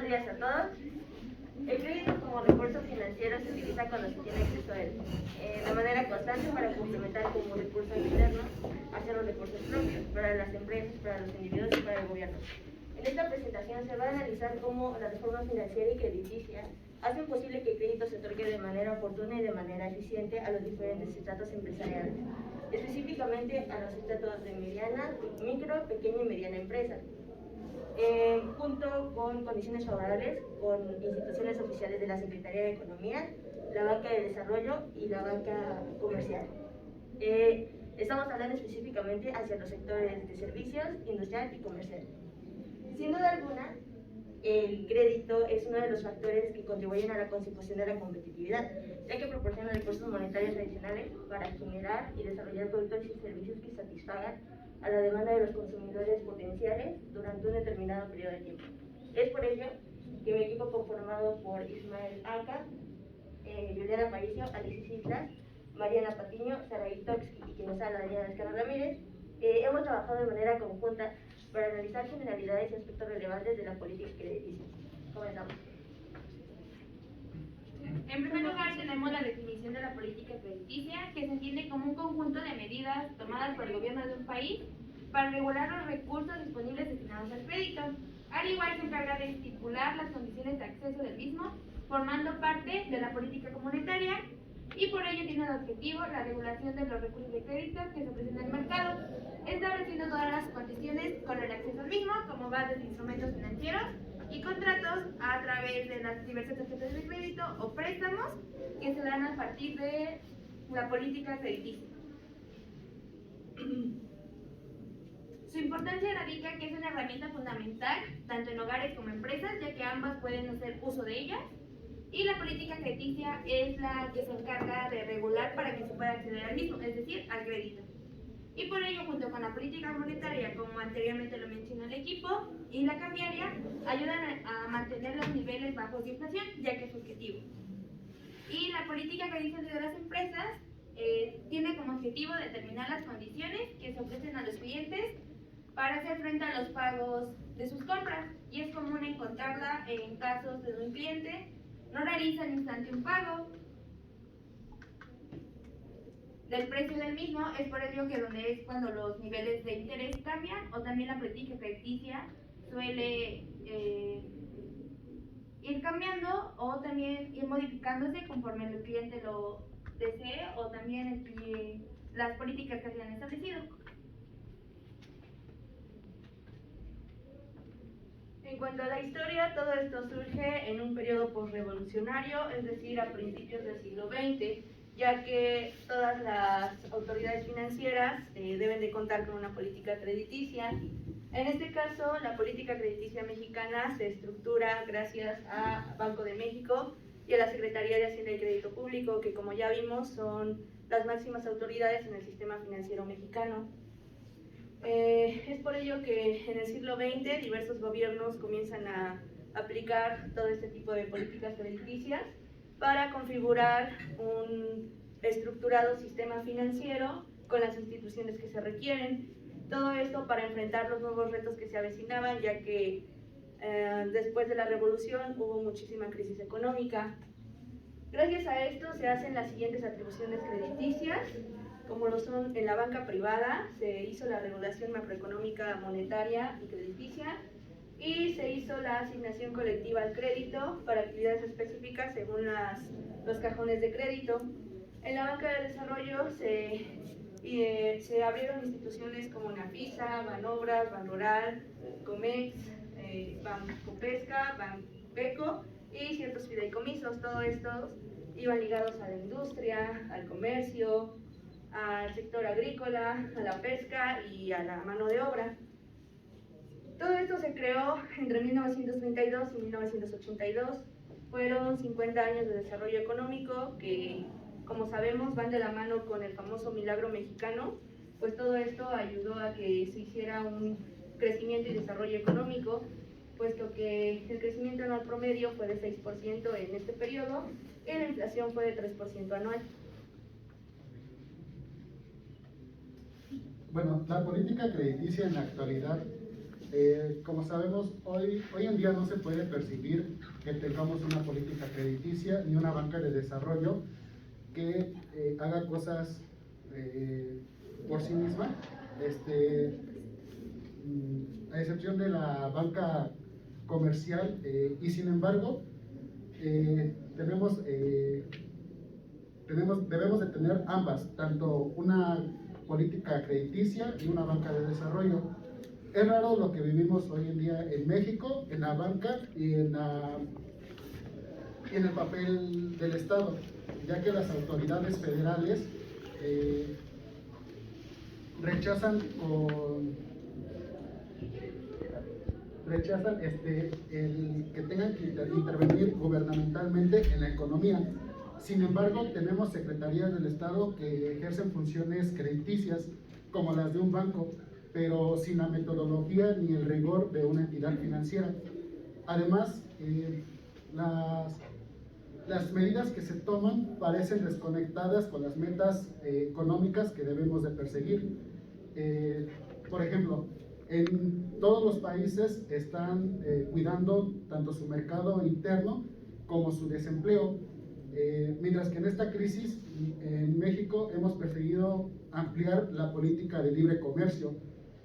días a todos. El crédito como recurso financiero se utiliza cuando se tiene acceso a él de manera constante para complementar como recurso externo hacia los recursos propios para las empresas, para los individuos y para el gobierno. En esta presentación se va a analizar cómo la reforma financiera y crediticia hacen posible que el crédito se otorgue de manera oportuna y de manera eficiente a los diferentes estratos empresariales, específicamente a los estratos de mediana, micro, pequeña y mediana empresa. Junto con condiciones favorables con instituciones oficiales de la Secretaría de Economía, la banca de desarrollo y la banca comercial. Estamos hablando específicamente hacia los sectores de servicios, industrial y comercial. Sin duda alguna, el crédito es uno de los factores que contribuyen a la consecución de la competitividad, ya que proporciona recursos monetarios adicionales para generar y desarrollar productos y servicios que satisfagan a la demanda de los consumidores potenciales durante un determinado periodo de tiempo. Es por ello que mi equipo, conformado por Ismael Anca, Juliana Paricio, Alicia Islas, Mariana Patiño, Saraí Toxki y quien nos habla, Daniela Escano Ramírez, hemos trabajado de manera conjunta para analizar generalidades y aspectos relevantes de la política crediticia. Comenzamos. En primer lugar, tenemos la definición de la política crediticia, que se entiende como un conjunto de medidas tomadas por el gobierno de un país para regular los recursos disponibles destinados al crédito. Al igual, se encarga de estipular las condiciones de acceso del mismo, formando parte de la política comunitaria, y por ello tiene el objetivo la regulación de los recursos de crédito que se ofrecen en el mercado, estableciendo todas las condiciones con el acceso al mismo, como bases de instrumentos financieros y contratos a través de las diversas tarjetas de crédito o préstamos que se dan a partir de la política crediticia. Su importancia radica que es una herramienta fundamental tanto en hogares como empresas, ya que ambas pueden hacer uso de ellas, y la política crediticia es la que se encarga de regular para que se pueda acceder al mismo, es decir, al crédito. Y por ello, junto con la política monetaria, como anteriormente lo mencionó el equipo, y la cambiaria, ayudan a mantener los niveles bajos de inflación, ya que es su objetivo. Y la política crediticia de las empresas tiene como objetivo determinar las condiciones que se ofrecen a los clientes para hacer frente a los pagos de sus compras, y es común encontrarla en casos de un cliente no realiza al instante un pago del precio del mismo. Es por ello que donde es cuando los niveles de interés cambian, o también la política crediticia suele ir cambiando o también ir modificándose conforme el cliente lo desee, o también las políticas que se han establecido. En cuanto a la historia, todo esto surge en un periodo posrevolucionario, es decir, a principios del siglo XX, ya que todas las autoridades financieras deben de contar con una política crediticia. En este caso, la política crediticia mexicana se estructura gracias a Banco de México y a la Secretaría de Hacienda y Crédito Público, que, como ya vimos, son las máximas autoridades en el sistema financiero mexicano. Es por ello que en el siglo XX diversos gobiernos comienzan a aplicar todo este tipo de políticas crediticias para configurar un estructurado sistema financiero con las instituciones que se requieren. Todo esto para enfrentar los nuevos retos que se avecinaban, ya que después de la revolución hubo muchísima crisis económica. Gracias a esto se hacen las siguientes atribuciones crediticias, como lo son en la banca privada. Se hizo la regulación macroeconómica, monetaria y crediticia, y se hizo la asignación colectiva al crédito para actividades específicas según los cajones de crédito. En la banca de desarrollo se abrieron instituciones como Nafisa, Banobras, Banrural, Comex, Bancopesca, Banpeco y ciertos fideicomisos. Todos estos iban ligados a la industria, al comercio, al sector agrícola, a la pesca y a la mano de obra. Todo esto se creó entre 1932 y 1982. Fueron 50 años de desarrollo económico que, como sabemos, van de la mano con el famoso milagro mexicano, pues todo esto ayudó a que se hiciera un crecimiento y desarrollo económico, puesto que el crecimiento anual promedio fue de 6% en este periodo y la inflación fue de 3% anual. Bueno, la política crediticia en la actualidad Como sabemos, hoy en día no se puede percibir que tengamos una política crediticia ni una banca de desarrollo que haga cosas por sí misma, a excepción de la banca comercial, y sin embargo debemos de tener ambas, tanto una política crediticia y una banca de desarrollo. Es raro lo que vivimos hoy en día en México, en la banca y en el papel del Estado, ya que las autoridades federales rechazan el que tengan que intervenir gubernamentalmente en la economía. Sin embargo, tenemos secretarías del Estado que ejercen funciones crediticias como las de un banco, pero sin la metodología ni el rigor de una entidad financiera. Además, las medidas que se toman parecen desconectadas con las metas económicas que debemos de perseguir. Por ejemplo, en todos los países están cuidando tanto su mercado interno como su desempleo, mientras que en esta crisis en México hemos preferido ampliar la política de libre comercio.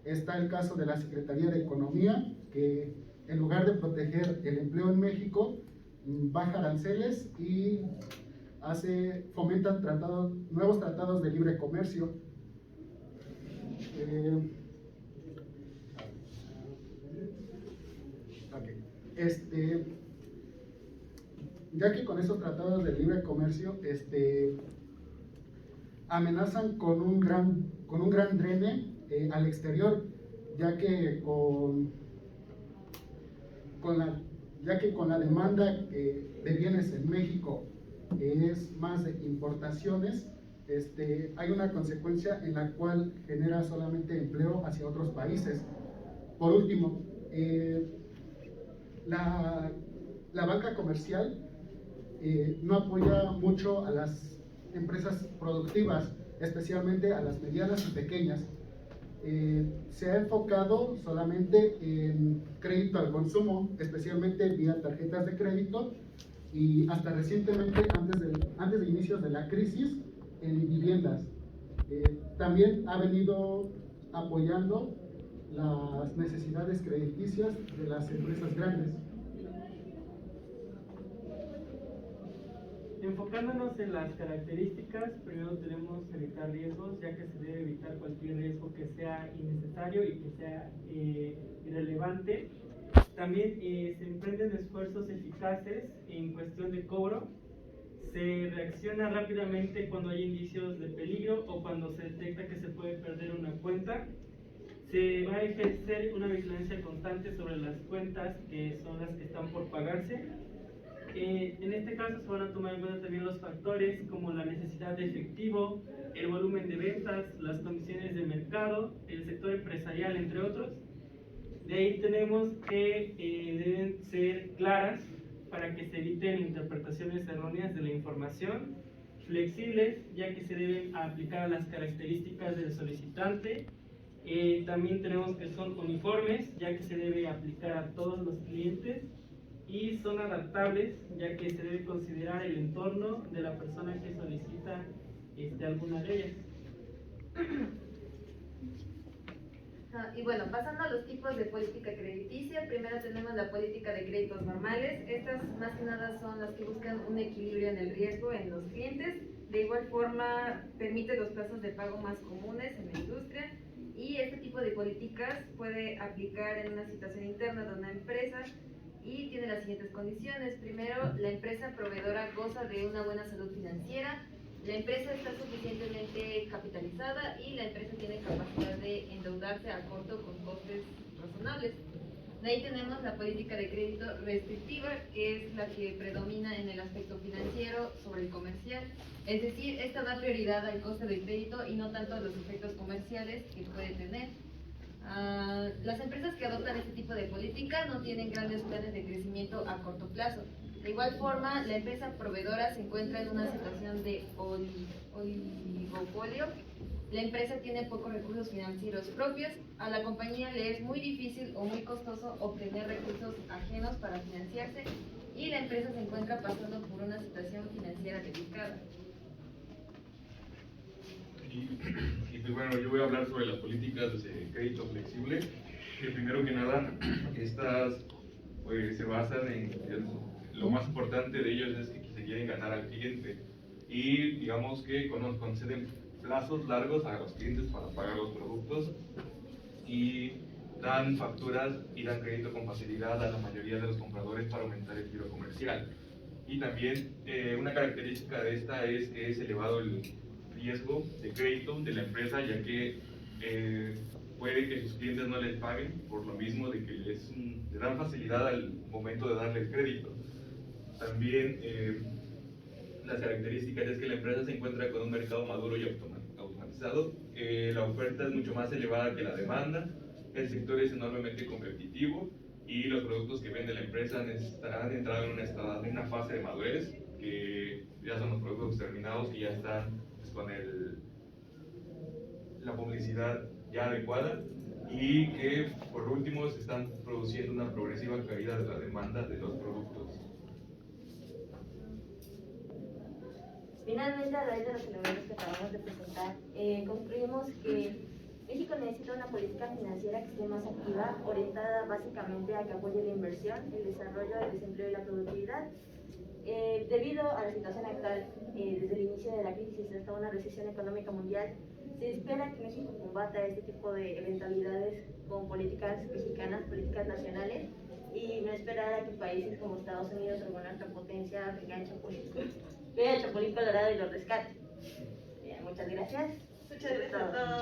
Está el caso de la Secretaría de Economía, que en lugar de proteger el empleo en México, baja aranceles y fomenta nuevos tratados de libre comercio. Ya que con esos tratados de libre comercio amenazan con un gran drene al exterior, ya que con la demanda de bienes en México es más de importaciones, hay una consecuencia en la cual genera solamente empleo hacia otros países. Por último, la banca comercial no apoya mucho a las empresas productivas, especialmente a las medianas y pequeñas. Se ha enfocado solamente en crédito al consumo, especialmente vía tarjetas de crédito, y hasta recientemente, antes de inicios de la crisis, en viviendas. También ha venido apoyando las necesidades crediticias de las empresas grandes. Enfocándonos en las características, primero tenemos evitar riesgos, ya que se debe evitar cualquier riesgo que sea innecesario y que sea irrelevante. También se emprenden esfuerzos eficaces en cuestión de cobro. Se reacciona rápidamente cuando hay indicios de peligro o cuando se detecta que se puede perder una cuenta. Se va a ejercer una vigilancia constante sobre las cuentas que son las que están por pagarse. En este caso se van a tomar en cuenta también los factores como la necesidad de efectivo, el volumen de ventas, las condiciones de mercado, el sector empresarial, entre otros. De ahí tenemos que deben ser claras para que se eviten interpretaciones erróneas de la información, flexibles, ya que se deben aplicar a las características del solicitante. También tenemos que son uniformes, ya que se debe aplicar a todos los clientes, y son adaptables, ya que se debe considerar el entorno de la persona que solicita alguna de ellas. Y bueno, pasando a los tipos de política crediticia, primero tenemos la política de créditos normales. Estas más que nada son las que buscan un equilibrio en el riesgo en los clientes. De igual forma, permite los plazos de pago más comunes en la industria, y este tipo de políticas puede aplicar en una situación interna de una empresa y tiene las siguientes condiciones. Primero, la empresa proveedora goza de una buena salud financiera, la empresa está suficientemente capitalizada y la empresa tiene capacidad de endeudarse a corto con costes razonables. De ahí tenemos la política de crédito restrictiva, que es la que predomina en el aspecto financiero sobre el comercial. Es decir, esta da prioridad al coste del crédito y no tanto a los efectos comerciales que puede tener. Las empresas que adoptan este tipo de política no tienen grandes planes de crecimiento a corto plazo. De igual forma, la empresa proveedora se encuentra en una situación de oligopolio la empresa tiene pocos recursos financieros propios, a la compañía le es muy difícil o muy costoso obtener recursos ajenos para financiarse y la empresa se encuentra pasando por una situación financiera delicada. Y pues bueno, yo voy a hablar sobre las políticas de crédito flexible, que primero que nada, estas pues se basan lo más importante de ellos es que se quieren ganar al cliente y digamos que conceden plazos largos a los clientes para pagar los productos y dan facturas y dan crédito con facilidad a la mayoría de los compradores para aumentar el giro comercial. Y también una característica de esta es que es elevado el riesgo de crédito de la empresa, ya que puede que sus clientes no les paguen por lo mismo de que le dan facilidad al momento de darle el crédito. También las características es que la empresa se encuentra con un mercado maduro y automatizado, la oferta es mucho más elevada que la demanda, el sector es enormemente competitivo y los productos que vende la empresa estarán entrando en una fase de madurez, que ya son los productos terminados que ya están pues, con la publicidad ya adecuada y que por último se están produciendo una progresiva caída de la demanda de los productos. Finalmente, a raíz de los elementos que acabamos de presentar, concluimos que México necesita una política financiera que esté más activa, orientada básicamente a que apoye la inversión, el desarrollo, el desempleo y la productividad. Debido a la situación actual, desde el inicio de la crisis hasta una recesión económica mundial, se espera que México combata este tipo de eventualidades con políticas mexicanas, políticas nacionales, y no esperar a que países como Estados Unidos o alguna otra potencia venga a Chapulín Colorado y lo rescate. Bien, muchas gracias. Muchas gracias a todos.